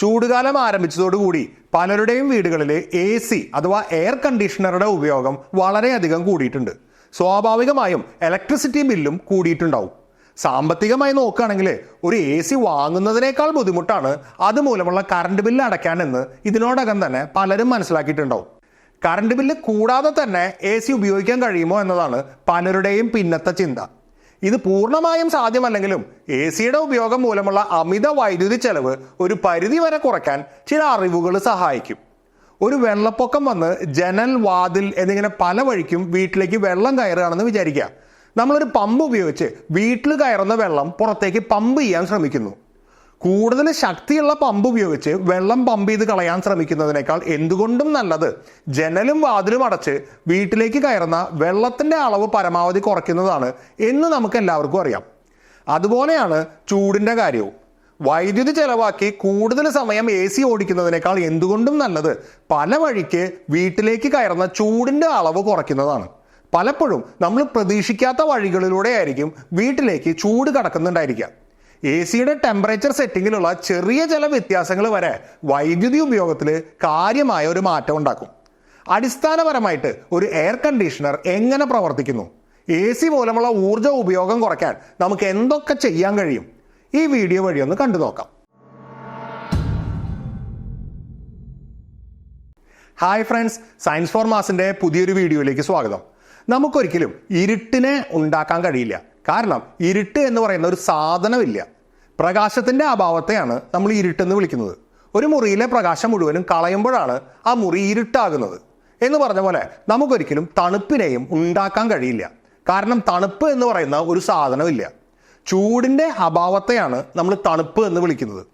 ചൂടുകാലം ആരംഭിച്ചതോടുകൂടി പലരുടെയും വീടുകളിൽ AC അഥവാ എയർ കണ്ടീഷണറുടെ ഉപയോഗം വളരെയധികം കൂടിയിട്ടുണ്ട്. സ്വാഭാവികമായും ഇലക്ട്രിസിറ്റി ബില്ലും കൂടിയിട്ടുണ്ടാവും. സാമ്പത്തികമായി നോക്കുകയാണെങ്കിൽ ഒരു AC വാങ്ങുന്നതിനേക്കാൾ ബുദ്ധിമുട്ടാണ് അതുമൂലമുള്ള കറണ്ട് ബില്ല് അടയ്ക്കാനെന്ന് ഇതിനോടകം തന്നെ പലരും മനസ്സിലാക്കിയിട്ടുണ്ടാവും. കറണ്ട് ബില്ല് കൂടാതെ തന്നെ AC ഉപയോഗിക്കാൻ കഴിയുമോ എന്നതാണ് പലരുടെയും പിന്നത്തെ ചിന്ത. ഇത് പൂർണ്ണമായും സാധ്യമല്ലെങ്കിലും AC-യുടെ ഉപയോഗം മൂലമുള്ള അമിത വൈദ്യുതി ചെലവ് ഒരു പരിധി വരെ കുറയ്ക്കാൻ ചില അറിവുകൾ സഹായിക്കും. ഒരു വെള്ളപ്പൊക്കം വന്ന് ജനൽ, വാതിൽ എന്നിങ്ങനെ പല വഴിക്കും വീട്ടിലേക്ക് വെള്ളം കയറുകയാണെന്ന് വിചാരിക്കുക. നമ്മളൊരു പമ്പ് ഉപയോഗിച്ച് വീട്ടിൽ കയറുന്ന വെള്ളം പുറത്തേക്ക് പമ്പ് ചെയ്യാൻ ശ്രമിക്കുന്നു. കൂടുതൽ ശക്തിയുള്ള പമ്പ് ഉപയോഗിച്ച് വെള്ളം പമ്പ് ചെയ്ത് കളയാൻ ശ്രമിക്കുന്നതിനേക്കാൾ എന്തുകൊണ്ടും നല്ലത് ജനലും വാതിലും അടച്ച് വീട്ടിലേക്ക് കയറുന്ന വെള്ളത്തിന്റെ അളവ് പരമാവധി കുറയ്ക്കുന്നതാണ് എന്ന് നമുക്ക് എല്ലാവർക്കും അറിയാം. അതുപോലെയാണ് ചൂടിന്റെ കാര്യവും. വൈദ്യുതി ചെലവാക്കി കൂടുതൽ സമയം AC ഓടിക്കുന്നതിനേക്കാൾ എന്തുകൊണ്ടും നല്ലത് പല വഴിക്ക് വീട്ടിലേക്ക് കയറുന്ന ചൂടിന്റെ അളവ് കുറയ്ക്കുന്നതാണ്. പലപ്പോഴും നമ്മൾ പ്രതീക്ഷിക്കാത്ത വഴികളിലൂടെ ആയിരിക്കും വീട്ടിലേക്ക് ചൂട് കടക്കുന്നുണ്ടായിരിക്കുക. AC-യുടെ ടെമ്പറേച്ചർ സെറ്റിങ്ങിലുള്ള ചെറിയ ചില വ്യത്യാസങ്ങൾ വരെ വൈദ്യുതി ഉപയോഗത്തിൽ കാര്യമായ ഒരു മാറ്റം ഉണ്ടാക്കും. അടിസ്ഥാനപരമായിട്ട് ഒരു എയർ കണ്ടീഷണർ എങ്ങനെ പ്രവർത്തിക്കുന്നു, AC മൂലമുള്ള ഊർജ്ജ ഉപയോഗം കുറയ്ക്കാൻ നമുക്ക് എന്തൊക്കെ ചെയ്യാൻ കഴിയും, ഈ വീഡിയോ വഴി ഒന്ന് കണ്ടു നോക്കാം. ഹായ് ഫ്രണ്ട്സ്, സയൻസ് ഫോർ മാസിന്റെ പുതിയൊരു വീഡിയോയിലേക്ക് സ്വാഗതം. നമുക്കൊരിക്കലും ഇരുട്ടിനെ ഉണ്ടാക്കാൻ കഴിയില്ല. കാരണം ഇരുട്ട് എന്ന് പറയുന്ന ഒരു സാധനമില്ല. പ്രകാശത്തിന്റെ അഭാവത്തെയാണ് നമ്മൾ ഇരുട്ടെന്ന് വിളിക്കുന്നത്. ഒരു മുറിയിലെ പ്രകാശം മുഴുവനും കളയുമ്പോഴാണ് ആ മുറി ഇരുട്ടാകുന്നത് എന്ന് പറഞ്ഞ പോലെ നമുക്കൊരിക്കലും തണുപ്പിനെയും ഉണ്ടാക്കാൻ കഴിയില്ല. കാരണം തണുപ്പ് എന്ന് പറയുന്ന ഒരു സാധനമില്ല. ചൂടിന്റെ അഭാവത്തെയാണ് നമ്മൾ തണുപ്പ് എന്ന് വിളിക്കുന്നത്.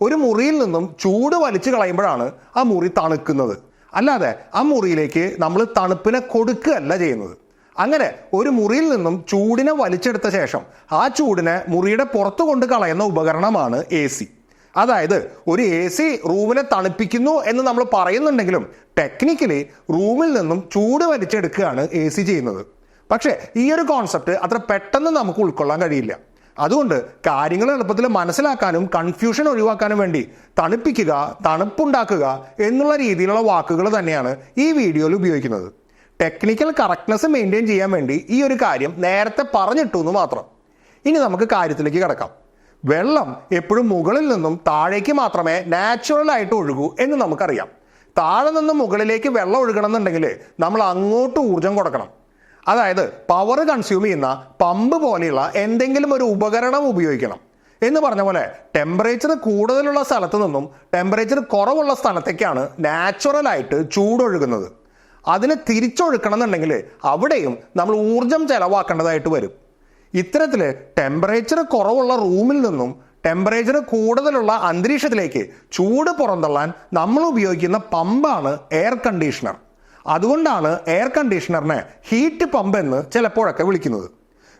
ഒരു മുറിയിൽ നിന്നും ചൂട് വലിച്ചു കളയുമ്പോഴാണ് ആ മുറി തണുക്കുന്നത്. അല്ലാതെ ആ മുറിയിലേക്ക് നമ്മൾ തണുപ്പിനെ കൊടുക്കുകയല്ല ചെയ്യുന്നത്. അങ്ങനെ ഒരു മുറിയിൽ നിന്നും ചൂടിനെ വലിച്ചെടുത്ത ശേഷം ആ ചൂടിനെ മുറിയുടെ പുറത്തു കൊണ്ട് കളയുന്ന ഉപകരണമാണ് AC. അതായത് ഒരു AC റൂമിനെ തണുപ്പിക്കുന്നു എന്ന് നമ്മൾ പറയുന്നുണ്ടെങ്കിലും ടെക്നിക്കലി റൂമിൽ നിന്നും ചൂട് വലിച്ചെടുക്കുകയാണ് AC ചെയ്യുന്നത്. പക്ഷേ ഈ ഒരു കോൺസെപ്റ്റ് അത്ര പെട്ടെന്ന് നമുക്ക് ഉൾക്കൊള്ളാൻ കഴിയില്ല. അതുകൊണ്ട് കാര്യങ്ങൾ എളുപ്പത്തിൽ മനസ്സിലാക്കാനും കൺഫ്യൂഷൻ ഒഴിവാക്കാനും വേണ്ടി തണുപ്പിക്കുക, തണുപ്പുണ്ടാക്കുക എന്നുള്ള രീതിയിലുള്ള വാക്കുകൾ തന്നെയാണ് ഈ വീഡിയോയിൽ ഉപയോഗിക്കുന്നത്. ടെക്നിക്കൽ കറക്റ്റ്നെസ് മെയിൻറ്റെയിൻ ചെയ്യാൻ വേണ്ടി ഈ ഒരു കാര്യം നേരത്തെ പറഞ്ഞിട്ടു എന്ന് മാത്രം. ഇനി നമുക്ക് കാര്യത്തിലേക്ക് കിടക്കാം. വെള്ളം എപ്പോഴും മുകളിൽ നിന്നും താഴേക്ക് മാത്രമേ നാച്ചുറൽ ആയിട്ട് ഒഴുകൂ എന്ന് നമുക്കറിയാം. താഴെ നിന്നും മുകളിലേക്ക് വെള്ളം ഒഴുകണമെന്നുണ്ടെങ്കിൽ നമ്മൾ അങ്ങോട്ട് ഊർജം കൊടുക്കണം. അതായത് പവർ കൺസ്യൂം ചെയ്യുന്ന പമ്പ് പോലെയുള്ള എന്തെങ്കിലും ഒരു ഉപകരണം ഉപയോഗിക്കണം. എന്ന് പറഞ്ഞ പോലെ ടെമ്പറേച്ചർ കൂടുതലുള്ള സ്ഥലത്ത് നിന്നും ടെമ്പറേച്ചർ കുറവുള്ള സ്ഥലത്തേക്കാണ് നാച്ചുറലായിട്ട് ചൂടൊഴുകുന്നത്. അതിനെ തിരിച്ചൊഴുക്കണം എന്നുണ്ടെങ്കിൽ അവിടെയും നമ്മൾ ഊർജം ചെലവാക്കേണ്ടതായിട്ട് വരും. ഇത്തരത്തിൽ ടെമ്പറേച്ചർ കുറവുള്ള റൂമിൽ നിന്നും ടെമ്പറേച്ചർ കൂടുതലുള്ള അന്തരീക്ഷത്തിലേക്ക് ചൂട് പുറന്തള്ളാൻ നമ്മൾ ഉപയോഗിക്കുന്ന പമ്പാണ് എയർ കണ്ടീഷണർ. അതുകൊണ്ടാണ് എയർ കണ്ടീഷണറിനെ ഹീറ്റ് പമ്പ് എന്ന് ചിലപ്പോഴൊക്കെ വിളിക്കുന്നത്.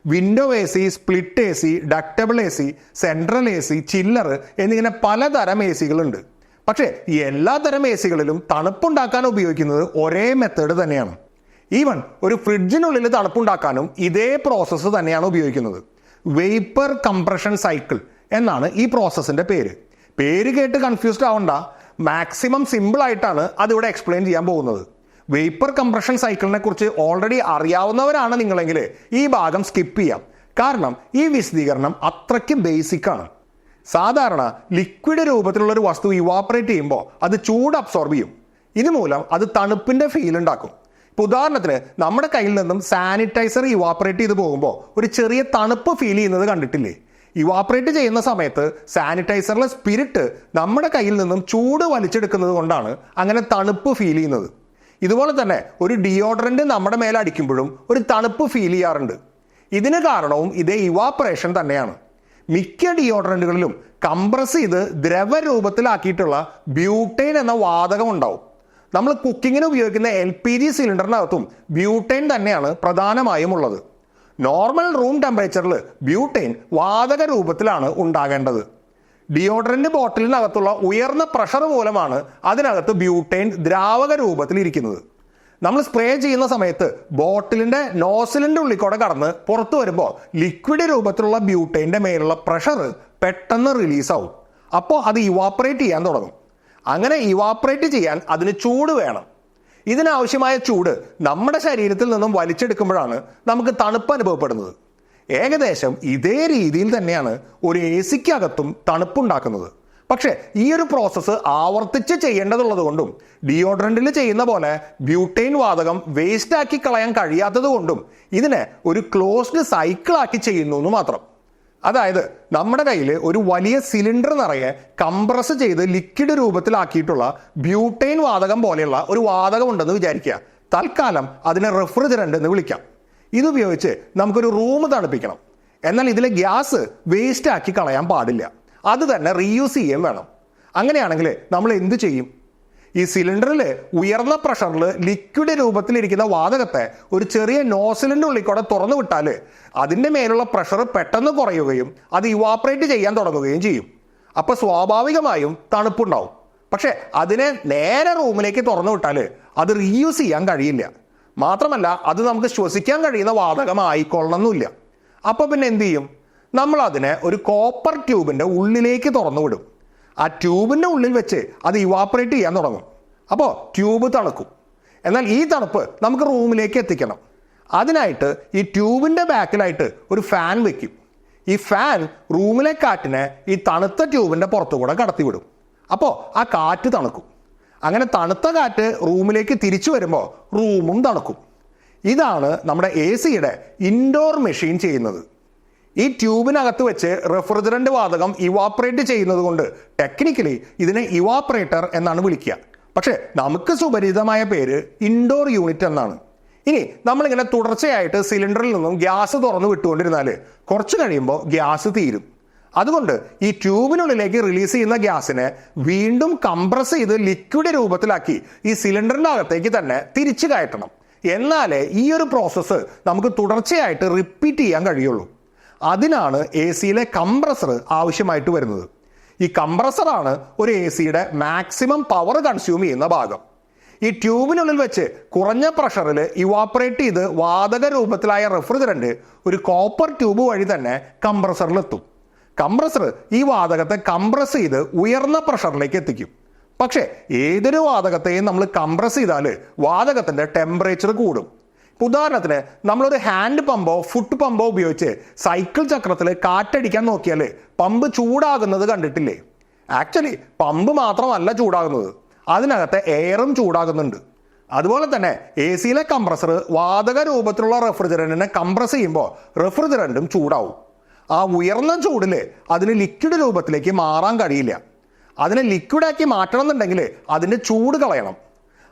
Window AC, split AC, ductable AC, central AC, ചില്ലർ എന്നിങ്ങനെ പലതരം ACകളുണ്ട്. പക്ഷേ ഈ എല്ലാ തരം ACകളിലും തണുപ്പുണ്ടാക്കാൻ ഉപയോഗിക്കുന്നത് ഒരേ മെത്തേഡ് തന്നെയാണ്. ഈവൻ ഒരു ഫ്രിഡ്ജിനുള്ളിൽ തണുപ്പുണ്ടാക്കാനും ഇതേ പ്രോസസ്സ് തന്നെയാണ് ഉപയോഗിക്കുന്നത്. വേപ്പർ കംപ്രഷൻ സൈക്കിൾ എന്നാണ് ഈ പ്രോസസ്സിന്റെ പേര്. പേര് കേട്ട് കൺഫ്യൂസ്ഡ് ആവണ്ട, മാക്സിമം സിമ്പിൾ ആയിട്ടാണ് അതിവിടെ എക്സ്പ്ലെയിൻ ചെയ്യാൻ പോകുന്നത്. വേപ്പർ കംപ്രഷൻ സൈക്കിളിനെ കുറിച്ച് ഓൾറെഡി അറിയാവുന്നവരാണ് നിങ്ങളെങ്കിൽ ഈ ഭാഗം സ്കിപ്പ് ചെയ്യാം. കാരണം ഈ വിശദീകരണം അത്രയ്ക്ക് ബേസിക് ആണ്. സാധാരണ ലിക്വിഡ് രൂപത്തിലുള്ള ഒരു വസ്തു ഇവാപ്പറേറ്റ് ചെയ്യുമ്പോൾ അത് ചൂട് അബ്സോർബ് ചെയ്യും. ഇതുമൂലം അത് തണുപ്പിന്റെ ഫീൽ ഉണ്ടാക്കും. ഇപ്പോൾ ഉദാഹരണത്തിന് നമ്മുടെ കയ്യിൽ നിന്നും സാനിറ്റൈസർ ഇവാപ്പറേറ്റ് ചെയ്ത് പോകുമ്പോൾ ഒരു ചെറിയ തണുപ്പ് ഫീൽ ചെയ്യുന്നത് കണ്ടിട്ടില്ലേ? ഇവാപ്പറേറ്റ് ചെയ്യുന്ന സമയത്ത് സാനിറ്റൈസറിലെ സ്പിരിറ്റ് നമ്മുടെ കയ്യിൽ നിന്നും ചൂട് വലിച്ചെടുക്കുന്നത് കൊണ്ടാണ് അങ്ങനെ തണുപ്പ് ഫീൽ ചെയ്യുന്നത്. ഇതുപോലെ തന്നെ ഒരു ഡിയോഡറന്റ് നമ്മുടെ മേലെ അടിക്കുമ്പോഴും ഒരു തണുപ്പ് ഫീൽ ചെയ്യാറുണ്ട്. ഇതിന് കാരണവും ഇതേ ഇവാപ്പറേഷൻ തന്നെയാണ്. മിക്ക ഡിയോഡറന്റുകളിലും കംപ്രസ് ചെയ്ത് ദ്രവരൂപത്തിലാക്കിയിട്ടുള്ള ബ്യൂട്ടൈൻ എന്ന വാതകം ഉണ്ടാവും. നമ്മൾ കുക്കിങ്ങിന് ഉപയോഗിക്കുന്ന LPG സിലിണ്ടറിനകത്തും ബ്യൂട്ടൈൻ തന്നെയാണ് പ്രധാനമായും ഉള്ളത്. നോർമൽ റൂം ടെമ്പറേച്ചറിൽ ബ്യൂട്ടൈൻ വാതക രൂപത്തിലാണ് ഉണ്ടാകേണ്ടത്. ഡിയോഡറന്റ് ബോട്ടിലിനകത്തുള്ള ഉയർന്ന പ്രഷർ മൂലമാണ് അതിനകത്ത് ബ്യൂട്ടൈൻ ദ്രാവക രൂപത്തിൽ ഇരിക്കുന്നത്. നമ്മൾ സ്പ്രേ ചെയ്യുന്ന സമയത്ത് ബോട്ടിലിന്റെ നോസിലിന്റെ ഉള്ളിൽ കൂടെ കടന്ന് പുറത്തു വരുമ്പോൾ ലിക്വിഡ് രൂപത്തിലുള്ള ബ്യൂട്ടൈൻ്റെ മേലുള്ള പ്രഷർ പെട്ടെന്ന് റിലീസ് ആവും. അപ്പോൾ അത് ഇവാപ്പറേറ്റ് ചെയ്യാൻ തുടങ്ങും. അങ്ങനെ ഇവാപ്പറേറ്റ് ചെയ്യാൻ അതിന് ചൂട് വേണം. ഇതിനാവശ്യമായ ചൂട് നമ്മുടെ ശരീരത്തിൽ നിന്നും വലിച്ചെടുക്കുമ്പോഴാണ് നമുക്ക് തണുപ്പ് അനുഭവപ്പെടുന്നത്. ഏകദേശം ഇതേ രീതിയിൽ തന്നെയാണ് ഒരു എ സിക്കകത്തും തണുപ്പുണ്ടാക്കുന്നത്. പക്ഷേ ഈ ഒരു പ്രോസസ്സ് ആവർത്തിച്ച് ചെയ്യേണ്ടതുള്ളത് കൊണ്ടും ഡിയോഡ്രന്റിൽ ചെയ്യുന്ന പോലെ ബ്യൂട്ടൈൻ വാതകം വേസ്റ്റ് ആക്കി കളയാൻ കഴിയാത്തത് കൊണ്ടും ഇതിനെ ഒരു ക്ലോസ്ഡ് സൈക്കിൾ ആക്കി ചെയ്യുന്നു എന്ന് മാത്രം. അതായത് നമ്മുടെ കയ്യിൽ ഒരു വലിയ സിലിണ്ടർ നിറയെ കംപ്രസ് ചെയ്ത് ലിക്വിഡ് രൂപത്തിലാക്കിയിട്ടുള്ള ബ്യൂട്ടൈൻ വാതകം പോലെയുള്ള ഒരു വാതകം ഉണ്ടെന്ന് വിചാരിക്കുക. തൽക്കാലം അതിനെ റെഫ്രിജറന്റ് എന്ന് വിളിക്കാം. ഇതുപയോഗിച്ച് നമുക്കൊരു റൂം തണുപ്പിക്കണം. എന്നാൽ ഇതിലെ ഗ്യാസ് വേസ്റ്റ് ആക്കി കളയാൻ പാടില്ല. അത് തന്നെ റീയൂസ് ചെയ്യാൻ വേണം. അങ്ങനെയാണെങ്കിൽ നമ്മൾ എന്ത് ചെയ്യും? ഈ സിലിണ്ടറിൽ ഉയർന്ന പ്രഷറിൽ ലിക്വിഡ് രൂപത്തിലിരിക്കുന്ന വാതകത്തെ ഒരു ചെറിയ നോസിലിൻ്റെ ഉള്ളിൽ കൂടെ തുറന്നു വിട്ടാൽ അതിൻ്റെ മേലുള്ള പ്രഷർ പെട്ടെന്ന് കുറയുകയും അത് ഇവാപ്പറേറ്റ് ചെയ്യാൻ തുടങ്ങുകയും ചെയ്യും. അപ്പോൾ സ്വാഭാവികമായും തണുപ്പുണ്ടാവും. പക്ഷേ അതിനെ നേരെ റൂമിലേക്ക് തുറന്നു വിട്ടാൽ അത് റീയൂസ് ചെയ്യാൻ കഴിയില്ല. മാത്രമല്ല അത് നമുക്ക് ശ്വസിക്കാൻ കഴിയുന്ന വാതകമായിക്കൊള്ളണമെന്നില്ല. അപ്പോൾ പിന്നെ എന്ത് ചെയ്യും? നമ്മൾ അതിനെ ഒരു കോപ്പർ ട്യൂബിൻ്റെ ഉള്ളിലേക്ക് തുറന്നു വിടും. ആ ട്യൂബിൻ്റെ ഉള്ളിൽ വെച്ച് അത് ഇവാപ്പറേറ്റ് ചെയ്യാൻ തുടങ്ങും. അപ്പോൾ ട്യൂബ് തണുക്കും. എന്നാൽ ഈ തണുപ്പ് നമുക്ക് റൂമിലേക്ക് എത്തിക്കണം. അതിനായിട്ട് ഈ ട്യൂബിൻ്റെ ബാക്കിലായിട്ട് ഒരു ഫാൻ വെക്കും. ഈ ഫാൻ റൂമിലെ കാറ്റിനെ ഈ തണുത്ത ട്യൂബിൻ്റെ പുറത്തുകൂടെ കടത്തിവിടും. അപ്പോൾ ആ കാറ്റ് തണുക്കും. അങ്ങനെ തണുത്ത കാറ്റ് റൂമിലേക്ക് തിരിച്ചു വരുമ്പോൾ റൂമും തണുക്കും. ഇതാണ് നമ്മുടെ എ സിയുടെ ഇൻഡോർ മെഷീൻ ചെയ്യുന്നത്. ഈ ട്യൂബിനകത്ത് വെച്ച് റെഫ്രിജറന്റ് വാതകം ഇവാപ്പറേറ്റ് ചെയ്യുന്നത് കൊണ്ട് ടെക്നിക്കലി ഇതിനെ ഇവാപ്പറേറ്റർ എന്നാണ് വിളിക്കുക. പക്ഷേ നമുക്ക് സുപരിചിതമായ പേര് ഇൻഡോർ യൂണിറ്റ് എന്നാണ്. ഇനി നമ്മളിങ്ങനെ തുടർച്ചയായിട്ട് സിലിണ്ടറിൽ നിന്നും ഗ്യാസ് തുറന്നു വിട്ടുകൊണ്ടിരുന്നാൽ കുറച്ച് കഴിയുമ്പോൾ ഗ്യാസ് തീരും. അതുകൊണ്ട് ഈ ട്യൂബിനുള്ളിലേക്ക് റിലീസ് ചെയ്യുന്ന ഗ്യാസിനെ വീണ്ടും കംപ്രസ് ചെയ്ത് ലിക്വിഡ് രൂപത്തിലാക്കി ഈ സിലിണ്ടറിൻ്റെ അകത്തേക്ക് തന്നെ തിരിച്ചു കയറ്റണം. എന്നാലേ ഈ ഒരു പ്രോസസ്സ് നമുക്ക് തുടർച്ചയായിട്ട് റിപ്പീറ്റ് ചെയ്യാൻ കഴിയുള്ളൂ. അതിനാണ് എ സിയിലെ കംപ്രസർ ആവശ്യമായിട്ട് വരുന്നത്. ഈ കംപ്രസറാണ് ഒരു എ സിയുടെ മാക്സിമം പവർ കൺസ്യൂം ചെയ്യുന്ന ഭാഗം. ഈ ട്യൂബിനുള്ളിൽ വെച്ച് കുറഞ്ഞ പ്രഷറിൽ ഇവാപ്പറേറ്റ് ചെയ്ത് വാതക രൂപത്തിലായ റെഫ്രിജറന്റ് ഒരു കോപ്പർ ട്യൂബ് വഴി തന്നെ കംപ്രസറിലെത്തും. കംപ്രസർ ഈ വാതകത്തെ കംപ്രസ് ചെയ്ത് ഉയർന്ന പ്രഷറിലേക്ക് എത്തിക്കും. പക്ഷേ ഏതൊരു വാതകത്തെയും നമ്മൾ കംപ്രസ് ചെയ്താൽ വാതകത്തിൻ്റെ ടെമ്പറേച്ചർ കൂടും. ഉദാഹരണത്തിന് നമ്മളൊരു ഹാൻഡ് പമ്പോ ഫുട് പമ്പോ ഉപയോഗിച്ച് സൈക്കിൾ ചക്രത്തിൽ കാറ്റടിക്കാൻ നോക്കിയാൽ പമ്പ് ചൂടാകുന്നത് കണ്ടിട്ടില്ലേ? ആക്ച്വലി പമ്പ് മാത്രമല്ല ചൂടാകുന്നത്, അതിനകത്തെ എയറും ചൂടാകുന്നുണ്ട്. അതുപോലെ തന്നെ എ സിയിലെ കംപ്രസർ വാതക രൂപത്തിലുള്ള റെഫ്രിജറന്റിനെ കംപ്രസ് ചെയ്യുമ്പോൾ റെഫ്രിജറന്റും ചൂടാവും. ആ ഉയർന്ന ചൂടിൽ അതിന് ലിക്വിഡ് രൂപത്തിലേക്ക് മാറാൻ കഴിയില്ല. അതിനെ ലിക്വിഡാക്കി മാറ്റണം എന്നുണ്ടെങ്കിൽ അതിൻ്റെ ചൂട് കളയണം.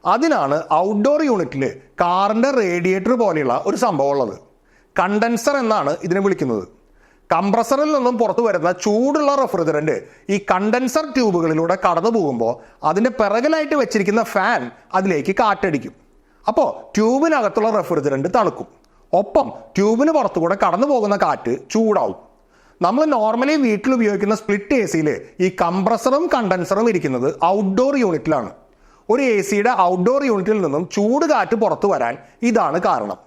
അതിനാണ് ഔട്ട്ഡോർ യൂണിറ്റിൽ കാറിൻ്റെ റേഡിയേറ്റർ പോലെയുള്ള ഒരു സംഭവം ഉള്ളത്. കണ്ടൻസർ എന്നാണ് ഇതിനെ വിളിക്കുന്നത്. കംപ്രസറിൽ നിന്നും പുറത്തു വരുന്ന ചൂടുള്ള റെഫ്രിജറന്റ് ഈ കണ്ടൻസർ ട്യൂബുകളിലൂടെ കടന്നു പോകുമ്പോൾ അതിൻ്റെ പിറകിലായിട്ട് വെച്ചിരിക്കുന്ന ഫാൻ അതിലേക്ക് കാറ്റടിക്കും. അപ്പോൾ ട്യൂബിനകത്തുള്ള റെഫ്രിജറന്റ് തണുക്കും. ഒപ്പം ട്യൂബിന് പുറത്തുകൂടെ കടന്നു പോകുന്ന കാറ്റ് ചൂടാവും. നമ്മൾ നോർമലി വീട്ടിൽ ഉപയോഗിക്കുന്ന സ്പ്ലിറ്റ് എ സിയിൽ ഈ കംപ്രസറും കണ്ടൻസറും ഇരിക്കുന്നത് ഔട്ട്ഡോർ യൂണിറ്റിലാണ്. ഒരു എ സിയുടെ ഔട്ട്ഡോർ യൂണിറ്റിൽ നിന്നും ചൂട് കാറ്റ് പുറത്തു വരാൻ ഇതാണ് കാരണം.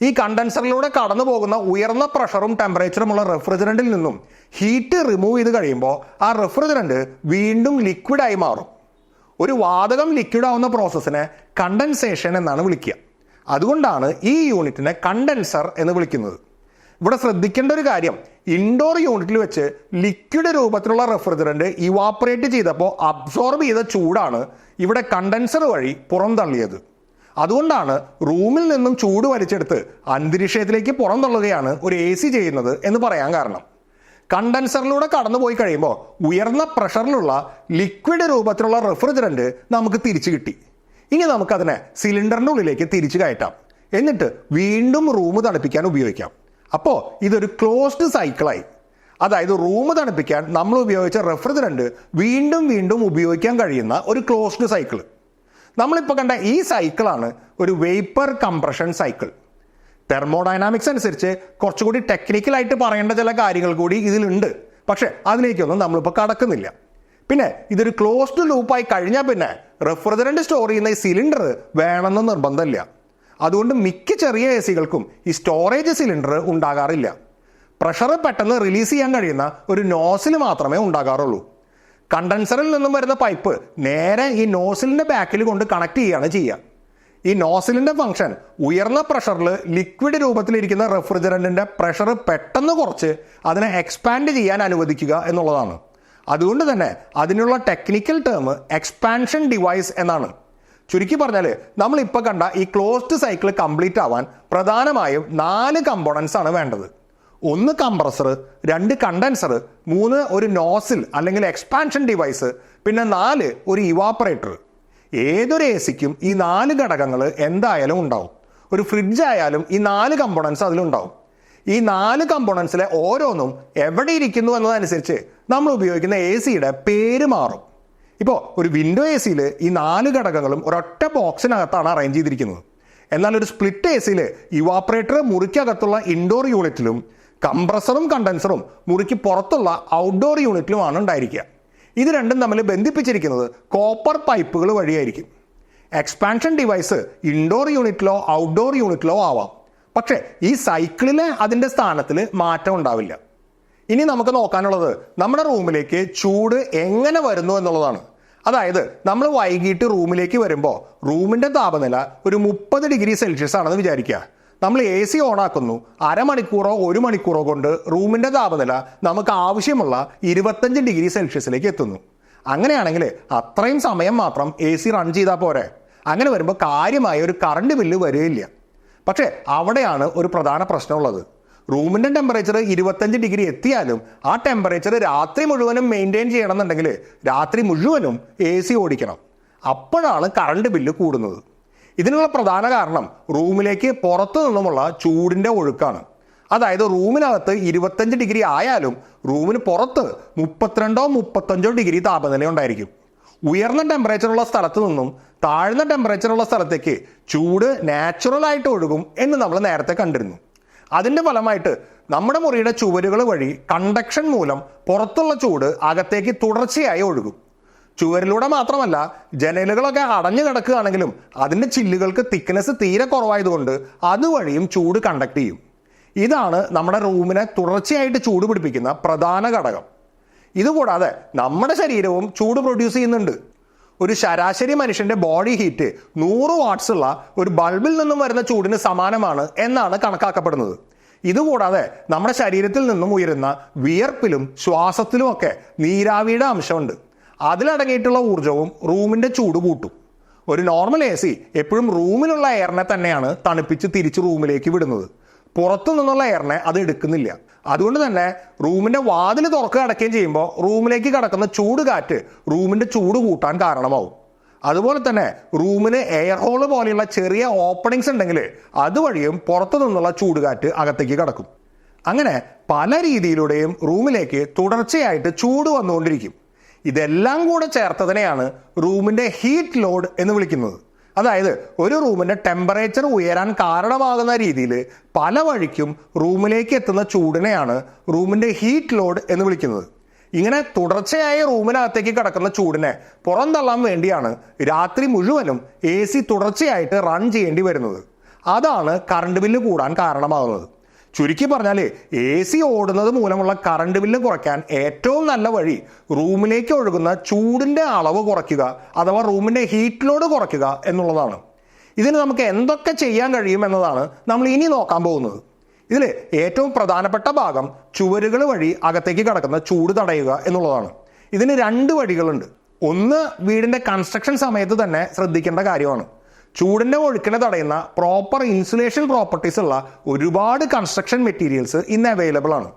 ഈ കണ്ടൻസറിലൂടെ കടന്നു പോകുന്ന ഉയർന്ന പ്രഷറും ടെമ്പറേച്ചറുമുള്ള റെഫ്രിജറന്റിൽ നിന്നും ഹീറ്റ് റിമൂവ് ചെയ്ത് കഴിയുമ്പോൾ ആ റെഫ്രിജറന്റ് വീണ്ടും ലിക്വിഡായി മാറും. ഒരു വാതകം ലിക്വിഡ് ആവുന്ന പ്രോസസ്സിനെ കണ്ടൻസേഷൻ എന്നാണ് വിളിക്കുക. അതുകൊണ്ടാണ് ഈ യൂണിറ്റിനെ കണ്ടൻസർ എന്ന് വിളിക്കുന്നത്. ഇവിടെ ശ്രദ്ധിക്കേണ്ട ഒരു കാര്യം, ഇൻഡോർ യൂണിറ്റിൽ വെച്ച് ലിക്വിഡ് രൂപത്തിലുള്ള റെഫ്രിജറന്റ് ഇവാപ്പറേറ്റ് ചെയ്തപ്പോൾ അബ്സോർബ് ചെയ്ത ചൂടാണ് ഇവിടെ കണ്ടൻസർ വഴി പുറന്തള്ളിയത്. അതുകൊണ്ടാണ് റൂമിൽ നിന്നും ചൂട് വലിച്ചെടുത്ത് അന്തരീക്ഷത്തിലേക്ക് പുറന്തള്ളുകയാണ് ഒരു എ സി ചെയ്യുന്നത് എന്ന് പറയാൻ കാരണം. കണ്ടൻസറിലൂടെ കടന്നുപോയി കഴിയുമ്പോൾ ഉയർന്ന പ്രഷറിലുള്ള ലിക്വിഡ് രൂപത്തിലുള്ള റെഫ്രിജറന്റ് നമുക്ക് തിരിച്ചു കിട്ടി. ഇനി നമുക്കതിനെ സിലിണ്ടറിൻ്റെ ഉള്ളിലേക്ക് തിരിച്ചു കയറ്റാം. എന്നിട്ട് വീണ്ടും റൂം തണുപ്പിക്കാൻ ഉപയോഗിക്കാം. അപ്പോൾ ഇതൊരു ക്ലോസ്ഡ് സൈക്കിളായി. അതായത് റൂം തണുപ്പിക്കാൻ നമ്മൾ ഉപയോഗിച്ച റെഫ്രിജറന്റ് വീണ്ടും വീണ്ടും ഉപയോഗിക്കാൻ കഴിയുന്ന ഒരു ക്ലോസ്ഡ് സൈക്കിൾ. നമ്മളിപ്പോൾ കണ്ട ഈ സൈക്കിളാണ് ഒരു വേപ്പർ കംപ്രഷൻ സൈക്കിൾ. തെർമോഡൈനാമിക്സ് അനുസരിച്ച് കുറച്ചുകൂടി ടെക്നിക്കലായിട്ട് പറയേണ്ട ചില കാര്യങ്ങൾ കൂടി ഇതിലുണ്ട്. പക്ഷേ അതിലേക്കൊന്നും നമ്മളിപ്പോൾ കടക്കുന്നില്ല. പിന്നെ ഇതൊരു ക്ലോസ്ഡ് ലൂപ്പായി കഴിഞ്ഞാൽ പിന്നെ റെഫ്രിജറന്റ് സ്റ്റോർ ചെയ്യുന്ന ഈ സിലിണ്ടർ വേണമെന്ന് നിർബന്ധമില്ല. അതുകൊണ്ട് മിക്ക ചെറിയ എ സികൾക്കും ഈ സ്റ്റോറേജ് സിലിണ്ടർ ഉണ്ടാകാറില്ല. പ്രഷർ പെട്ടെന്ന് റിലീസ് ചെയ്യാൻ കഴിയുന്ന ഒരു നോസിൽ മാത്രമേ ഉണ്ടാകാറുള്ളൂ. കണ്ടൻസറിൽ നിന്നും വരുന്ന പൈപ്പ് നേരെ ഈ നോസിലിൻ്റെ ബാക്കിൽ കൊണ്ട് കണക്ട് ചെയ്യുകയാണ് ചെയ്യുക. ഈ നോസിലിൻ്റെ ഫംഗ്ഷൻ ഉയർന്ന പ്രഷറിൽ ലിക്വിഡ് രൂപത്തിലിരിക്കുന്ന റെഫ്രിജറൻറ്റിൻ്റെ പ്രഷർ പെട്ടെന്ന് കുറച്ച് അതിനെ എക്സ്പാൻഡ് ചെയ്യാൻ അനുവദിക്കുക എന്നുള്ളതാണ്. അതുകൊണ്ട് തന്നെ അതിനുള്ള ടെക്നിക്കൽ ടേം എക്സ്പാൻഷൻ ഡിവൈസ് എന്നാണ്. ചുരുക്കി പറഞ്ഞാൽ നമ്മളിപ്പോൾ കണ്ട ഈ ക്ലോസ്ഡ് സൈക്കിൾ കംപ്ലീറ്റ് ആവാൻ പ്രധാനമായും 4 കമ്പോണൻസ് ആണ് വേണ്ടത്. 1 കംപ്രസർ, 2 കണ്ടൻസർ, 3 ഒരു നോസിൽ അല്ലെങ്കിൽ എക്സ്പാൻഷൻ ഡിവൈസ്, പിന്നെ 4 ഒരു ഇവാപ്പറേറ്റർ. ഏതൊരു എ സിക്കും ഈ 4 ഘടകങ്ങൾ എന്തായാലും ഉണ്ടാവും. ഒരു ഫ്രിഡ്ജ് ആയാലും ഈ 4 കമ്പോണൻസ് അതിലുണ്ടാവും. ഈ 4 കമ്പോണൻസിലെ ഓരോന്നും എവിടെ ഇരിക്കുന്നു എന്നതനുസരിച്ച് നമ്മൾ ഉപയോഗിക്കുന്ന എ സിയുടെ പേര് മാറും. ഇപ്പോൾ ഒരു വിൻഡോ എ സിയിൽ ഈ 4 ഘടകങ്ങളും ഒരൊറ്റ ബോക്സിനകത്താണ് അറേഞ്ച് ചെയ്തിരിക്കുന്നത്. എന്നാൽ ഒരു സ്പ്ലിറ്റ് എ സിയിൽ ഇവാപ്പറേറ്റർ മുറിക്കകത്തുള്ള ഇൻഡോർ യൂണിറ്റിലും കംപ്രസറും കണ്ടൻസറും മുറിക്ക് പുറത്തുള്ള ഔട്ട്ഡോർ യൂണിറ്റിലുമാണ് ഉണ്ടായിരിക്കുക. ഇത് രണ്ടും തമ്മിൽ ബന്ധിപ്പിച്ചിരിക്കുന്നത് കോപ്പർ പൈപ്പുകൾ വഴിയായിരിക്കും. എക്സ്പാൻഷൻ ഡിവൈസ് ഇൻഡോർ യൂണിറ്റിലോ ഔട്ട്ഡോർ യൂണിറ്റിലോ ആവാം. പക്ഷേ ഈ സൈക്കിളിലെ അതിൻ്റെ സ്ഥാനത്തിൽ മാറ്റം ഉണ്ടാവില്ല. ഇനി നമുക്ക് നോക്കാനുള്ളത് നമ്മുടെ റൂമിലേക്ക് ചൂട് എങ്ങനെ വരുന്നു എന്നുള്ളതാണ്. അതായത് നമ്മൾ വൈകിട്ട് റൂമിലേക്ക് വരുമ്പോൾ റൂമിൻ്റെ താപനില ഒരു 30 ഡിഗ്രി സെൽഷ്യസ് ആണെന്ന് വിചാരിക്കുക. നമ്മൾ എ സി ഓണാക്കുന്നു, അരമണിക്കൂറോ 1 മണിക്കൂറോ കൊണ്ട് റൂമിൻ്റെ താപനില നമുക്ക് ആവശ്യമുള്ള 25 ഡിഗ്രി സെൽഷ്യസിലേക്ക് എത്തുന്നു. അങ്ങനെയാണെങ്കിൽ അത്രയും സമയം മാത്രം എ സി റൺ ചെയ്താൽ പോരെ. അങ്ങനെ വരുമ്പോൾ കാര്യമായ ഒരു കറണ്ട് ബില്ല് വരികയില്ല. പക്ഷേ അവിടെയാണ് ഒരു പ്രധാന പ്രശ്നമുള്ളത്. റൂമിൻ്റെ ടെമ്പറേച്ചർ 25 ഡിഗ്രി എത്തിയാലും ആ ടെമ്പറേച്ചർ രാത്രി മുഴുവനും മെയിൻറ്റെയിൻ ചെയ്യണമെന്നുണ്ടെങ്കിൽ രാത്രി മുഴുവനും എ സി ഓടിക്കണം. അപ്പോഴാണ് കറണ്ട് ബില്ല് കൂടുന്നത്. ഇതിനുള്ള പ്രധാന കാരണം റൂമിലേക്ക് പുറത്തു നിന്നുമുള്ള ചൂടിൻ്റെ ഒഴുക്കാണ്. അതായത് റൂമിനകത്ത് 25 ഡിഗ്രി ആയാലും റൂമിന് പുറത്ത് 32-35 ഡിഗ്രി താപനില ഉണ്ടായിരിക്കും. ഉയർന്ന ടെമ്പറേച്ചറുള്ള സ്ഥലത്ത് നിന്നും താഴ്ന്ന ടെമ്പറേച്ചറുള്ള സ്ഥലത്തേക്ക് ചൂട് നാച്ചുറലായിട്ട് ഒഴുകും എന്ന് നമ്മൾ നേരത്തെ കണ്ടിരുന്നു. അതിൻ്റെ ഫലമായിട്ട് നമ്മുടെ മുറിയുടെ ചുവരുകൾ വഴി കണ്ടക്ഷൻ മൂലം പുറത്തുള്ള ചൂട് അകത്തേക്ക് തുടർച്ചയായി ഒഴുകും. ചുവരിലൂടെ മാത്രമല്ല, ജനലുകളൊക്കെ അടഞ്ഞു കിടക്കുകയാണെങ്കിലും അതിൻ്റെ ചില്ലുകൾക്ക് തിക്നെസ് തീരെ കുറവായതുകൊണ്ട് അതുവഴിയും ചൂട് കണ്ടക്ട് ചെയ്യും. ഇതാണ് നമ്മുടെ റൂമിനെ തുടർച്ചയായിട്ട് ചൂട് പിടിപ്പിക്കുന്ന പ്രധാന ഘടകം. ഇതുകൂടാതെ നമ്മുടെ ശരീരവും ചൂട് പ്രൊഡ്യൂസ് ചെയ്യുന്നുണ്ട്. ഒരു ശരാശരി മനുഷ്യന്റെ ബോഡി ഹീറ്റ് 100 വാട്ട്സ് ഉള്ള ഒരു ബൾബിൽ നിന്നും വരുന്ന ചൂടിന് സമാനമാണ് എന്നാണ് കണക്കാക്കപ്പെടുന്നത്. ഇതുകൂടാതെ നമ്മുടെ ശരീരത്തിൽ നിന്നും ഉയരുന്ന വിയർപ്പിലും ശ്വാസത്തിലും ഒക്കെ നീരാവിയുടെ അംശമുണ്ട്. അതിലടങ്ങിയിട്ടുള്ള ഊർജവും റൂമിന്റെ ചൂട് കൂട്ടും. ഒരു നോർമൽ എ സി എപ്പോഴും റൂമിലുള്ള എയറിനെ തന്നെയാണ് തണുപ്പിച്ച് തിരിച്ച് റൂമിലേക്ക് വിടുന്നത്. പുറത്തു നിന്നുള്ള എയറിനെ അത് എടുക്കുന്നില്ല. അതുകൊണ്ട് തന്നെ റൂമിന്റെ വാതിൽ തുറക്കുക അടയ്ക്കുകയും ചെയ്യുമ്പോൾ റൂമിലേക്ക് കടക്കുന്ന ചൂട് കാറ്റ് റൂമിന്റെ ചൂട് കൂട്ടാൻ കാരണമാവും. അതുപോലെ തന്നെ റൂമിന് എയർ ഹോള് പോലെയുള്ള ചെറിയ ഓപ്പണിങ്സ് ഉണ്ടെങ്കിൽ അതുവഴിയും പുറത്തു നിന്നുള്ള ചൂടുകാറ്റ് അകത്തേക്ക് കടക്കും. അങ്ങനെ പല രീതിയിലൂടെയും റൂമിലേക്ക് തുടർച്ചയായിട്ട് ചൂട് വന്നുകൊണ്ടിരിക്കും. ഇതെല്ലാം കൂടെ ചേർത്തതിനെയാണ് റൂമിന്റെ ഹീറ്റ് ലോഡ് എന്ന് വിളിക്കുന്നത്. അതായത് ഒരു റൂമിന്റെ ടെമ്പറേച്ചർ ഉയരാൻ കാരണമാകുന്ന രീതിയിൽ പല വഴിക്കും റൂമിലേക്ക് എത്തുന്ന ചൂടിനെയാണ് റൂമിന്റെ ഹീറ്റ് ലോഡ് എന്ന് വിളിക്കുന്നത്. ഇങ്ങനെ തുടർച്ചയായ റൂമിനകത്തേക്ക് കിടക്കുന്ന ചൂടിനെ പുറന്തള്ളാൻ വേണ്ടിയാണ് രാത്രി മുഴുവനും എ സി തുടർച്ചയായിട്ട് റൺ ചെയ്യേണ്ടി വരുന്നത്. അതാണ് കറണ്ട് ബില്ല് കൂടാൻ കാരണമാകുന്നത്. ചുരുക്കി പറഞ്ഞാൽ എ സി ഓടുന്നത് മൂലമുള്ള കറണ്ട് ബില്ല് കുറയ്ക്കാൻ ഏറ്റവും നല്ല വഴി റൂമിലേക്ക് ഒഴുകുന്ന ചൂടിൻ്റെ അളവ് കുറയ്ക്കുക, അഥവാ റൂമിൻ്റെ ഹീറ്റ് ലോഡ് കുറയ്ക്കുക എന്നുള്ളതാണ്. ഇതിന് നമുക്ക് എന്തൊക്കെ ചെയ്യാൻ കഴിയും എന്നതാണ് നമ്മൾ ഇനി നോക്കാൻ പോകുന്നത്. ഇതിൽ ഏറ്റവും പ്രധാനപ്പെട്ട ഭാഗം ചുവരുകൾ വഴി അകത്തേക്ക് കടക്കുന്ന ചൂട് തടയുക എന്നുള്ളതാണ്. ഇതിന് 2 വഴികളുണ്ട്. ഒന്ന്, വീടിൻ്റെ കൺസ്ട്രക്ഷൻ സമയത്ത് തന്നെ ശ്രദ്ധിക്കേണ്ട കാര്യമാണ്. ചൂടിൻ്റെ ഒഴുക്കിനെ തടയുന്ന പ്രോപ്പർ ഇൻസുലേഷൻ പ്രോപ്പർട്ടീസ് ഉള്ള ഒരുപാട് കൺസ്ട്രക്ഷൻ മെറ്റീരിയൽസ് ഇന്ന് അവൈലബിൾ ആണ്.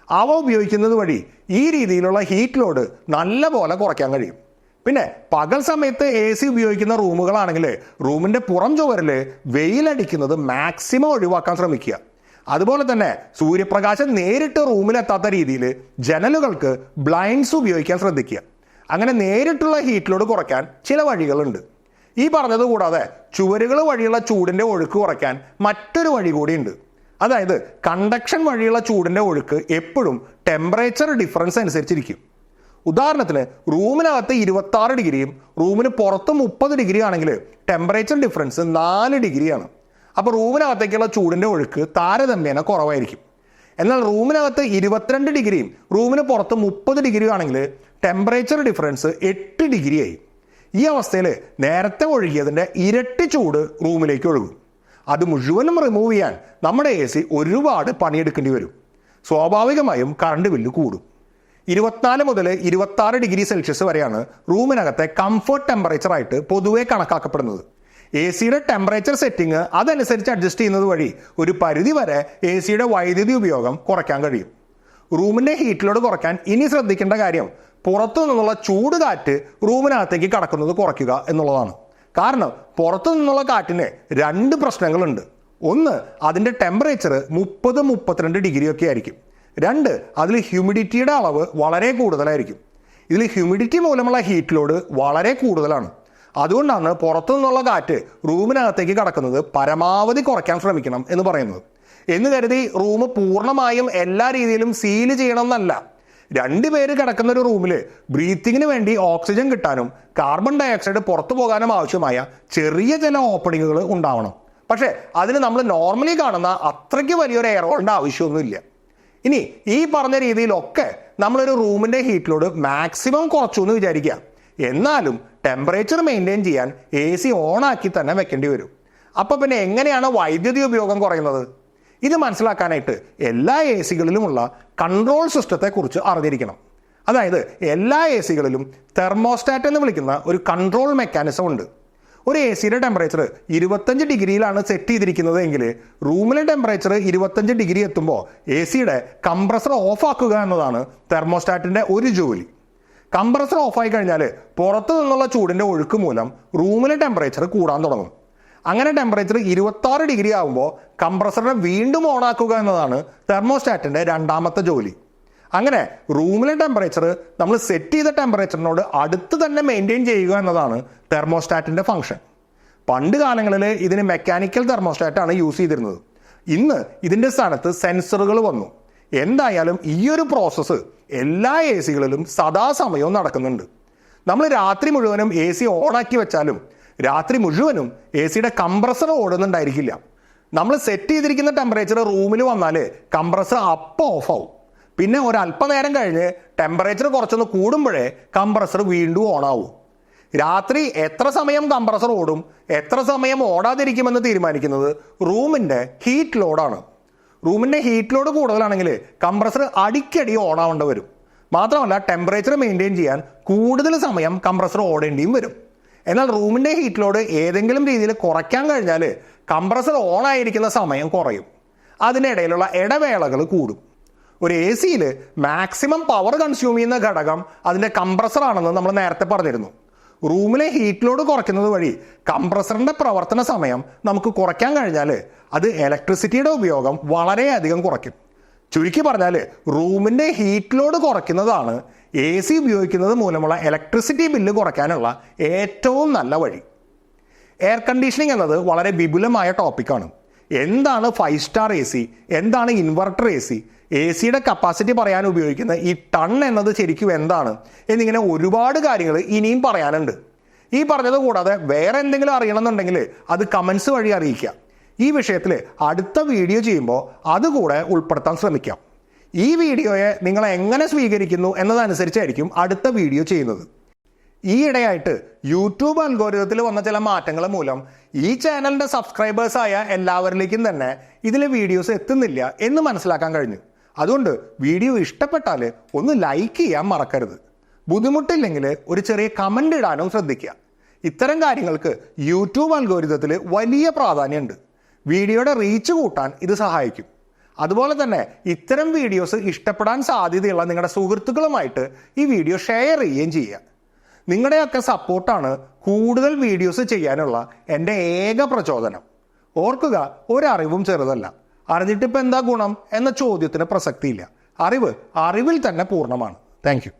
അവ ഉപയോഗിക്കുന്നത് വഴി ഈ രീതിയിലുള്ള ഹീറ്റ് ലോഡ് നല്ല പോലെ കുറയ്ക്കാൻ കഴിയും. പിന്നെ പകൽ സമയത്ത് എ സി ഉപയോഗിക്കുന്ന റൂമുകളാണെങ്കിൽ റൂമിൻ്റെ പുറം ചുവരിൽ വെയിലടിക്കുന്നത് മാക്സിമം ഒഴിവാക്കാൻ ശ്രമിക്കുക. അതുപോലെ തന്നെ സൂര്യപ്രകാശം നേരിട്ട് റൂമിലെത്താത്ത രീതിയിൽ ജനലുകൾക്ക് ബ്ലൈൻഡ്സ് ഉപയോഗിക്കാൻ ശ്രദ്ധിക്കുക. അങ്ങനെ നേരിട്ടുള്ള ഹീറ്റ് ലോഡ് കുറയ്ക്കാൻ ചില വഴികളുണ്ട്. ഈ പറഞ്ഞത് കൂടാതെ ചുവരുകൾ വഴിയുള്ള ചൂടിൻ്റെ ഒഴുക്ക് കുറയ്ക്കാൻ മറ്റൊരു വഴി കൂടിയുണ്ട്. അതായത് കണ്ടക്ഷൻ വഴിയുള്ള ചൂടിൻ്റെ ഒഴുക്ക് എപ്പോഴും ടെമ്പറേച്ചർ ഡിഫറൻസ് അനുസരിച്ചിരിക്കും. ഉദാഹരണത്തിന് റൂമിനകത്ത് 26 ഡിഗ്രിയും റൂമിന് പുറത്ത് 30 ഡിഗ്രി ആണെങ്കിൽ ടെമ്പറേച്ചർ ഡിഫറൻസ് 4 ഡിഗ്രിയാണ്. അപ്പോൾ റൂമിനകത്തേക്കുള്ള ചൂടിൻ്റെ ഒഴുക്ക് താരതമ്യേന കുറവായിരിക്കും. എന്നാൽ റൂമിനകത്ത് 22 ഡിഗ്രിയും റൂമിന് പുറത്ത് 30 ഡിഗ്രിയും ആണെങ്കിൽ ടെമ്പറേച്ചർ ഡിഫറൻസ് 8 ഡിഗ്രി ആയി. ഈ അവസ്ഥയിൽ നേരത്തെ ഒഴുകിയതിൻ്റെ ഇരട്ടി ചൂട് റൂമിലേക്ക് ഒഴുകും. അത് മുഴുവനും റിമൂവ് ചെയ്യാൻ നമ്മുടെ AC ഒരുപാട് പണിയെടുക്കേണ്ടി വരും. സ്വാഭാവികമായും കറണ്ട് ബില്ല് കൂടും. 24 മുതൽ 26 ഡിഗ്രി സെൽഷ്യസ് വരെയാണ് റൂമിനകത്തെ കംഫർട്ട് ടെമ്പറേച്ചർ ആയിട്ട് പൊതുവെ കണക്കാക്കപ്പെടുന്നത്. AC-യുടെ ടെമ്പറേച്ചർ സെറ്റിംഗ് അതനുസരിച്ച് അഡ്ജസ്റ്റ് ചെയ്യുന്നത് വഴി ഒരു പരിധി വരെ AC-യുടെ വൈദ്യുതി ഉപയോഗം കുറയ്ക്കാൻ കഴിയും. റൂമിൻ്റെ ഹീറ്റ് ലോഡ് കുറയ്ക്കാൻ ഇനി ശ്രദ്ധിക്കേണ്ട കാര്യം പുറത്തു നിന്നുള്ള ചൂട് കാറ്റ് റൂമിനകത്തേക്ക് കടക്കുന്നത് കുറയ്ക്കുക എന്നുള്ളതാണ്. കാരണം പുറത്തു നിന്നുള്ള കാറ്റിന് 2 പ്രശ്നങ്ങളുണ്ട്. ഒന്ന്, അതിൻ്റെ ടെമ്പറേച്ചർ 30-32 ഡിഗ്രി ഒക്കെ ആയിരിക്കും. 2, അതിൽ ഹ്യൂമിഡിറ്റിയുടെ അളവ് വളരെ കൂടുതലായിരിക്കും. ഇതിൽ ഹ്യൂമിഡിറ്റി മൂലമുള്ള ഹീറ്റ് ലോഡ് വളരെ കൂടുതലാണ്. അതുകൊണ്ടാണ് പുറത്തു നിന്നുള്ള കാറ്റ് റൂമിനകത്തേക്ക് കടക്കുന്നത് പരമാവധി കുറയ്ക്കാൻ ശ്രമിക്കണം എന്ന് പറയുന്നത്. എന്ന് കരുതി റൂം പൂർണ്ണമായും എല്ലാ രീതിയിലും സീല് ചെയ്യണം എന്നല്ല. 2 പേര് കിടക്കുന്ന ഒരു റൂമിൽ ബ്രീത്തിങ്ങിന് വേണ്ടി ഓക്സിജൻ കിട്ടാനും കാർബൺ ഡയോക്സൈഡ് പുറത്തു പോകാനും ആവശ്യമായ ചെറിയ ചില ഓപ്പണിങ്ങുകൾ ഉണ്ടാവണം. പക്ഷേ അതിന് നമ്മൾ നോർമലി കാണുന്ന അത്രയ്ക്ക് വലിയൊരു എയർ ഹോളിൻ്റെ ആവശ്യമൊന്നുമില്ല. ഇനി ഈ പറഞ്ഞ രീതിയിലൊക്കെ നമ്മളൊരു റൂമിൻ്റെ ഹീറ്റ് ലോഡ് മാക്സിമം കുറച്ചു എന്ന് വിചാരിക്കുക. എന്നാലും ടെമ്പറേച്ചർ മെയിൻറ്റെയിൻ ചെയ്യാൻ AC ഓണാക്കി തന്നെ വെക്കേണ്ടി വരും. അപ്പോൾ പിന്നെ എങ്ങനെയാണ് വൈദ്യുതി ഉപയോഗം കുറയുന്നത്? ഇത് മനസ്സിലാക്കാനായിട്ട് എല്ലാ AC-കളിലുമുള്ള കൺട്രോൾ സിസ്റ്റത്തെക്കുറിച്ച് അറിഞ്ഞിരിക്കണം. അതായത് എല്ലാ AC-കളിലും തെർമോസ്റ്റാറ്റ് എന്ന് വിളിക്കുന്ന ഒരു കൺട്രോൾ മെക്കാനിസം ഉണ്ട്. ഒരു AC-യുടെ ടെമ്പറേച്ചർ 25 ഡിഗ്രിയിലാണ് സെറ്റ് ചെയ്തിരിക്കുന്നത് എങ്കിൽ റൂമിലെ ടെമ്പറേച്ചർ 25 ഡിഗ്രി എത്തുമ്പോൾ AC-യുടെ കംപ്രസർ ഓഫ് ആക്കുക എന്നതാണ് തെർമോസ്റ്റാറ്റിൻ്റെ ഒരു ജോലി. കംപ്രസർ ഓഫായി കഴിഞ്ഞാൽ പുറത്തു നിന്നുള്ള ചൂടിൻ്റെ ഒഴുക്ക് മൂലം റൂമിലെ ടെമ്പറേച്ചർ കൂടാൻ തുടങ്ങും. അങ്ങനെ ടെമ്പറേച്ചർ 26 ഡിഗ്രി ആകുമ്പോൾ കംപ്രസറിനെ വീണ്ടും ഓണാക്കുക എന്നതാണ് തെർമോസ്റ്റാറ്റിൻ്റെ രണ്ടാമത്തെ ജോലി. അങ്ങനെ റൂമിലെ ടെമ്പറേച്ചർ നമ്മൾ സെറ്റ് ചെയ്ത ടെമ്പറേച്ചറിനോട് അടുത്ത് തന്നെ മെയിൻറ്റെയിൻ ചെയ്യുക എന്നതാണ് തെർമോസ്റ്റാറ്റിൻ്റെ ഫംഗ്ഷൻ. പണ്ട് കാലങ്ങളിൽ ഇതിന് മെക്കാനിക്കൽ തെർമോസ്റ്റാറ്റാണ് യൂസ് ചെയ്തിരുന്നത്. ഇന്ന് ഇതിൻ്റെ സ്ഥാനത്ത് സെൻസറുകൾ വന്നു. എന്തായാലും ഈ ഒരു പ്രോസസ്സ് എല്ലാ AC-കളിലും സദാസമയവും നടക്കുന്നുണ്ട്. നമ്മൾ രാത്രി മുഴുവനും AC ഓണാക്കി വെച്ചാലും രാത്രി മുഴുവനും AC-യുടെ കംപ്രസർ ഓടുന്നുണ്ടായിരിക്കില്ല. നമ്മൾ സെറ്റ് ചെയ്തിരിക്കുന്ന ടെമ്പറേച്ചർ റൂമിൽ വന്നാൽ കംപ്രസർ അപ്പം ഓഫാവും. പിന്നെ ഒരല്പനേരം കഴിഞ്ഞ് ടെമ്പറേച്ചർ കുറച്ചൊന്ന് കൂടുമ്പോഴേ കംപ്രസർ വീണ്ടും ഓണാവും. രാത്രി എത്ര സമയം കംപ്രസർ ഓടും, എത്ര സമയം ഓടാതിരിക്കുമെന്ന് തീരുമാനിക്കുന്നത് റൂമിൻ്റെ ഹീറ്റ് ലോഡാണ്. റൂമിൻ്റെ ഹീറ്റ് ലോഡ് കൂടുതലാണെങ്കിൽ കംപ്രസർ അടിക്കടി ഓണാവേണ്ടി വരും. മാത്രമല്ല ടെമ്പറേച്ചർ മെയിൻറ്റെയിൻ ചെയ്യാൻ കൂടുതൽ സമയം കംപ്രസർ ഓടേണ്ടിയും വരും. എന്നാൽ റൂമിൻ്റെ ഹീറ്റ് ലോഡ് ഏതെങ്കിലും രീതിയിൽ കുറയ്ക്കാൻ കഴിഞ്ഞാൽ കംപ്രസർ ഓൺ ആയിരിക്കുന്ന സമയം കുറയും. അതിനിടയിലുള്ള ഇടവേളകൾ കൂടും. ഒരു AC-യിൽ മാക്സിമം പവർ കൺസ്യൂം ചെയ്യുന്ന ഘടകം അതിൻ്റെ കംപ്രസർ ആണെന്ന് നമ്മൾ നേരത്തെ പറഞ്ഞിരുന്നു. റൂമിലെ ഹീറ്റ് ലോഡ് കുറയ്ക്കുന്നത് വഴി കംപ്രസറിൻ്റെ പ്രവർത്തന സമയം നമുക്ക് കുറയ്ക്കാൻ കഴിഞ്ഞാൽ അത് ഇലക്ട്രിസിറ്റിയുടെ ഉപയോഗം വളരെയധികം കുറയ്ക്കും. ചുരുക്കി പറഞ്ഞാൽ റൂമിൻ്റെ ഹീറ്റ് ലോഡ് കുറയ്ക്കുന്നതാണ് AC ഉപയോഗിക്കുന്നത് മൂലമുള്ള ഇലക്ട്രിസിറ്റി ബില്ല് കുറയ്ക്കാനുള്ള ഏറ്റവും നല്ല വഴി. എയർ കണ്ടീഷനിങ് എന്നത് വളരെ വിപുലമായ ടോപ്പിക്കാണ്. എന്താണ് 5 സ്റ്റാർ AC, എന്താണ് ഇൻവെർട്ടർ AC-യുടെ കപ്പാസിറ്റി പറയാൻ ഉപയോഗിക്കുന്ന ഈ ടൺ എന്നത് ശരിക്കും എന്താണ് എന്നിങ്ങനെ ഒരുപാട് കാര്യങ്ങൾ ഇനിയും പറയാനുണ്ട്. ഈ പറഞ്ഞത് കൂടാതെ വേറെ എന്തെങ്കിലും അറിയണമെന്നുണ്ടെങ്കിൽ അത് കമൻസ് വഴി അറിയിക്കാം. ഈ വിഷയത്തിൽ അടുത്ത വീഡിയോ ചെയ്യുമ്പോൾ അതുകൂടെ ഉൾപ്പെടുത്താൻ ശ്രമിക്കാം. ഈ വീഡിയോയെ നിങ്ങൾ എങ്ങനെ സ്വീകരിക്കുന്നു എന്നതനുസരിച്ചായിരിക്കും അടുത്ത വീഡിയോ ചെയ്യുന്നത്. ഈയിടെയായിട്ട് യൂട്യൂബ് അൽഗോരിതത്തിൽ വന്ന ചില മാറ്റങ്ങൾ മൂലം ഈ ചാനലിൻ്റെ സബ്സ്ക്രൈബേഴ്സായ എല്ലാവരിലേക്കും തന്നെ ഇതിലെ വീഡിയോസ് എത്തുന്നില്ല എന്ന് മനസ്സിലാക്കാൻ കഴിഞ്ഞു. അതുകൊണ്ട് വീഡിയോ ഇഷ്ടപ്പെട്ടാൽ ഒന്ന് ലൈക്ക് ചെയ്യാൻ മറക്കരുത്. ബുദ്ധിമുട്ടില്ലെങ്കിൽ ഒരു ചെറിയ കമൻ്റ് ഇടാനും ശ്രദ്ധിക്കുക. ഇത്തരം കാര്യങ്ങൾക്ക് യൂട്യൂബ് അൽഗോരിതത്തിൽ വലിയ പ്രാധാന്യമുണ്ട്. വീഡിയോയുടെ റീച്ച് കൂട്ടാൻ ഇത് സഹായിക്കും. അതുപോലെ തന്നെ ഇത്തരം വീഡിയോസ് ഇഷ്ടപ്പെടാൻ സാധ്യതയുള്ള നിങ്ങളുടെ സുഹൃത്തുക്കളുമായിട്ട് ഈ വീഡിയോ ഷെയർ ചെയ്യുകയും ചെയ്യുക. നിങ്ങളുടെയൊക്കെ സപ്പോർട്ടാണ് കൂടുതൽ വീഡിയോസ് ചെയ്യാനുള്ള എൻ്റെ ഏക പ്രചോദനം. ഓർക്കുക, ഒരറിവും ചെറുതല്ല. അറിഞ്ഞിട്ടിപ്പോൾ എന്താ ഗുണം എന്ന ചോദ്യത്തിന് പ്രസക്തിയില്ല. അറിവ് അറിവിൽ തന്നെ പൂർണ്ണമാണ്. Thank you.